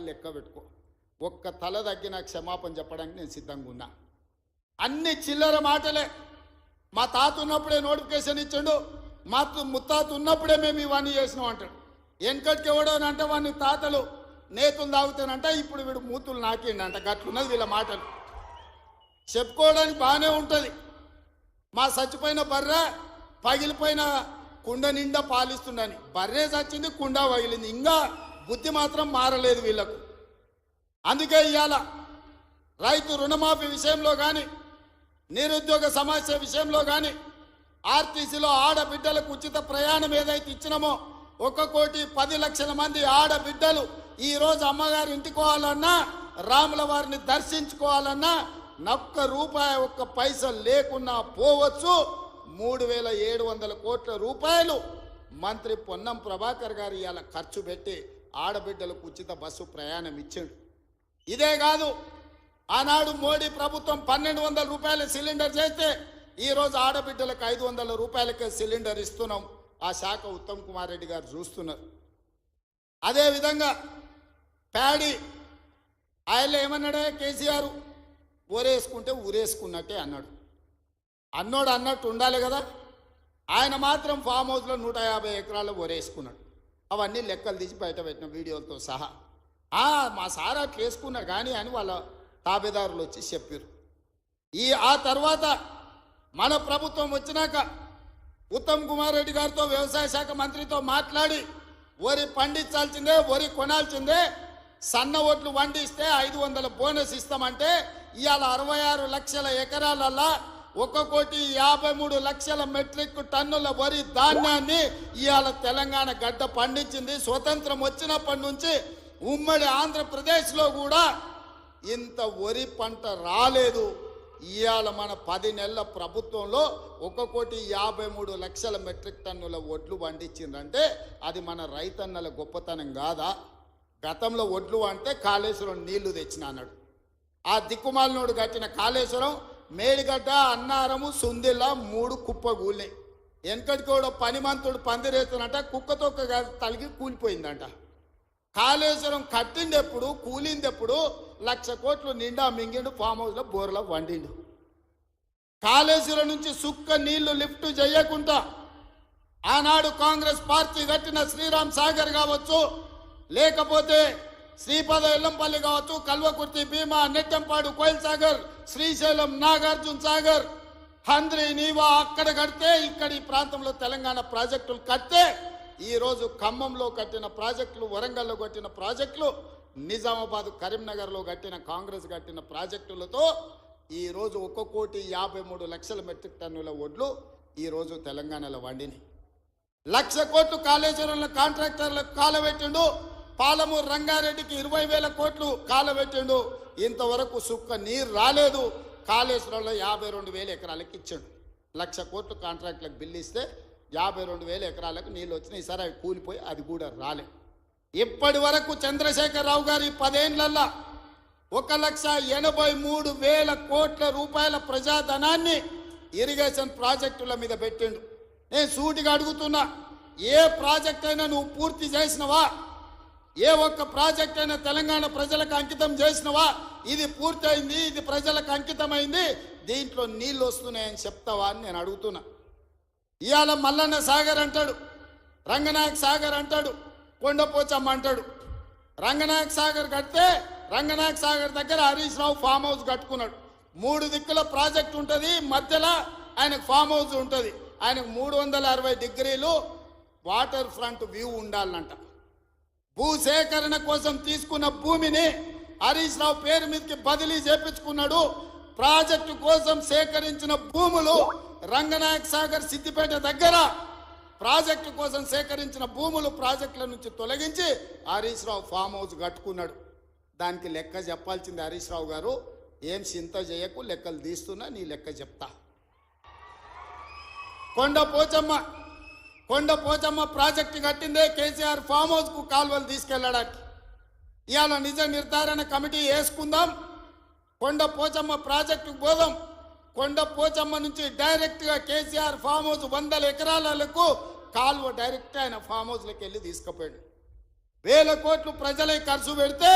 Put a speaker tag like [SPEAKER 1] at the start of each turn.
[SPEAKER 1] లెక్క పెట్టుకో. ఒక్క తల తగ్గిన క్షమాపణ చెప్పడానికి నేను సిద్ధంగా ఉన్నా. అన్ని చిల్లర మాటలే. మా తాత ఉన్నప్పుడే నోటిఫికేషన్ ఇచ్చాడు, మా ముత్తాత ఉన్నప్పుడే మేము ఇవన్నీ చేసినాం అంటాడు. వెనకటికి ఎవడోనంటే వాడిని తాతలు నేతులు తాగుతానంట, ఇప్పుడు వీడు మూతులు నాకిండంట. గట్లున్నది వీళ్ళ మాటలు. చెప్పుకోవడానికి బాగానే ఉంటుంది. మా చచ్చిపోయిన బర్రె పగిలిపోయిన కుండ నిండా పాలిస్తుండని. బర్రె చచ్చింది, కుండ పగిలింది, ఇంకా బుద్ధి మాత్రం మారలేదు వీళ్ళకు. అందుకే ఇవాళ రైతు రుణమాఫీ విషయంలో కానీ, నిరుద్యోగ సమస్య విషయంలో కానీ, ఆర్టీసీలో ఆడబిడ్డలకు ఉచిత ప్రయాణం ఏదైతే ఇచ్చినామో 1,10,00,000 మంది ఆడబిడ్డలు ఈరోజు అమ్మగారి ఇంటికి పోవాలన్నా, రాముల వారిని దర్శించుకోవాలన్నా ఒక్క రూపాయి ఒక్క పైసలు లేకున్నా పోవచ్చు. 3,700 కోట్ల రూపాయలు మంత్రి పొన్నం ప్రభాకర్ గారు ఇవాళ ఖర్చు పెట్టి ఆడబిడ్డలకు ఉచిత బస్సు ప్రయాణం ఇచ్చాడు. ఇదే కాదు, ఆనాడు మోడీ ప్రభుత్వం 1,200 రూపాయల సిలిండర్ చేస్తే ఈరోజు ఆడబిడ్డలకు 500 రూపాయలకే సిలిండర్ ఇస్తున్నాం. ఆ శాఖ ఉత్తమ్ కుమార్ రెడ్డి గారు చూస్తున్నారు. అదేవిధంగా ప్యాడీ ఆయన ఏమన్నాడే కేసీఆర్, ఊరేసుకుంటే ఊరేసుకున్నట్టే అన్నాడు. అన్నట్టు ఉండాలి కదా. ఆయన మాత్రం ఫామ్ హౌస్లో 150 ఎకరాలు ఊరేసుకున్నాడు. అవన్నీ లెక్కలు తీసి బయట పెట్టిన వీడియోలతో సహా. మా సార్ అట్లా వేసుకున్నారు కానీ అని వాళ్ళ తాబేదారులు వచ్చి చెప్పారు. ఆ తర్వాత మన ప్రభుత్వం వచ్చినాక ఉత్తమ్ కుమార్ రెడ్డి గారితో వ్యవసాయ శాఖ మంత్రితో మాట్లాడి వరి పండించాల్సిందే, వరి కొనాల్సిందే, సన్న ఒట్లు వండిస్తే 500 బోనస్ ఇస్తామంటే ఇవాళ 66 లక్షల ఎకరాలల్లా 1,53,00,000 మెట్రిక్ టన్నుల వరి ధాన్యాన్ని ఇవాళ తెలంగాణ గడ్డ పండించింది. స్వతంత్రం వచ్చినప్పటి నుంచి ఉమ్మడి ఆంధ్రప్రదేశ్లో కూడా ఇంత వరి పంట రాలేదు. ఇవాళ మన 10 నెలల ప్రభుత్వంలో 1,53,00,000 మెట్రిక్ టన్నుల వడ్లు పండించిందంటే అది మన రైతన్నల గొప్పతనం కాదా? గతంలో వడ్లు అంటే కాళేశ్వరం నీళ్లు తెచ్చిన అన్నాడు. ఆ దిక్కుమాలినోడు కట్టిన కాళేశ్వరం మేడిగడ్డ, అన్నారము, సుందిల్ల 3 కుప్పగూలినాయి. వెనకటికి కూడా పనిమంతుడు పందిరేస్తున్నట్ట కుక్కతోక్క తలిగి కూలిపోయిందంట. కాళేశ్వరం కట్టిందెప్పుడు, కూలిందెప్పుడు? 1,00,000 కోట్లు నిండా మింగిండు, ఫామ్ హౌస్లో బోర్లో వండిండు. కాళేశ్వరం నుంచి సుక్క నీళ్లు లిఫ్ట్ చేయకుండా ఆనాడు కాంగ్రెస్ పార్టీ కట్టిన శ్రీరామ్ సాగర్ కావచ్చు, లేకపోతే శ్రీపద ఎల్లంపల్లి కావచ్చు, కల్వకుర్తి, భీమా, నెట్టంపాడు, కోయిల్ సాగర్, శ్రీశైలం, నాగార్జున సాగర్, హంద్రి, నీవా అక్కడ కడితే ఇక్కడ ఈ ప్రాంతంలో తెలంగాణ ప్రాజెక్టులు కడితే ఈరోజు ఖమ్మంలో కట్టిన ప్రాజెక్టులు, వరంగల్లో కట్టిన ప్రాజెక్టులు, నిజామాబాద్, కరీంనగర్లో కట్టిన కాంగ్రెస్ కట్టిన ప్రాజెక్టులతో ఈరోజు 1,53,00,000 మెట్రిక్ టన్నుల వడ్లు ఈరోజు తెలంగాణలో వండినాయి. 1,00,000 కోట్లు కాళేశ్వరంలో కాంట్రాక్టర్లకు కాలబెట్టిండు. పాలమూరు రంగారెడ్డికి 20,000 కోట్లు కాలబెట్టిండు. ఇంతవరకు సుక్క నీరు రాలేదు. కాళేశ్వరంలో 52,000 ఎకరాలకు ఇచ్చాడు. 1,00,000 కోట్లు కాంట్రాక్టులకు బిల్లు ఇస్తే 52,000 ఎకరాలకు నీళ్ళు వచ్చినాయి. ఈసారి అవి కూలిపోయి అది కూడా రాలే. ఇప్పటి వరకు చంద్రశేఖరరావు గారి 10 ఏళ్లల్లో 1,83,000 కోట్ల రూపాయల ప్రజాధనాన్ని ఇరిగేషన్ ప్రాజెక్టుల మీద పెట్టిండు. నేను సూటిగా అడుగుతున్నా, ఏ ప్రాజెక్ట్ అయినా నువ్వు పూర్తి చేసినవా? ఏ ఒక్క ప్రాజెక్ట్ అయినా తెలంగాణ ప్రజలకు అంకితం చేసినవా? ఇది పూర్తయింది, ఇది ప్రజలకు అంకితమైంది, దీంట్లో నీళ్ళు వస్తున్నాయని చెప్తావా అని నేను అడుగుతున్నా. ఇవాళ మల్లన్న సాగర్ అంటాడు, రంగనాయక సాగర్ అంటాడు, కొండపోచమ్మ అంటాడు. రంగనాయక సాగర్ కడితే రంగనాయక సాగర్ దగ్గర హరీష్ రావు ఫామ్ హౌస్ కట్టుకున్నాడు. 3 దిక్కుల ప్రాజెక్ట్ ఉంటుంది, మధ్యలో ఆయనకు ఫామ్ హౌస్ ఉంటుంది. ఆయనకు 360 డిగ్రీలు వాటర్ ఫ్రంట్ వ్యూ ఉండాలంట. భూసేకరణ కోసం తీసుకున్న భూమిని హరీష్ రావు పేరు మీదకి బదిలీ చేపించుకున్నాడు. ప్రాజెక్టు కోసం సేకరించిన భూములు రంగనాయక సాగర్, సిద్దిపేట దగ్గర ప్రాజెక్టు కోసం సేకరించిన భూములు ప్రాజెక్టుల నుంచి తొలగించి హరీష్ రావు ఫామ్ హౌస్ కట్టుకున్నాడు. దానికి లెక్క చెప్పాల్సింది హరీష్ రావు గారు. ఏం చింత చేయకు, లెక్కలు తీస్తున్నా, నీ లెక్క చెప్తా. కొండపోచమ్మ ప్రాజెక్టు కట్టిందే కేసీఆర్ ఫామ్ హౌస్కు కాలువలు తీసుకెళ్ళడానికి. ఇవాళ నిజ నిర్ధారణ కమిటీ వేసుకుందాం, కొండపోచమ్మ ప్రాజెక్టుకు పోదాం. కొండపోచమ్మ నుంచి డైరెక్ట్గా కేసీఆర్ ఫామ్ హౌస్ 100 ఎకరాలకు కాలువ డైరెక్ట్ ఆయన ఫామ్ హౌస్లోకి వెళ్ళి తీసుకుపోయాడు. వేల కోట్లు ప్రజలే ఖర్చు పెడితే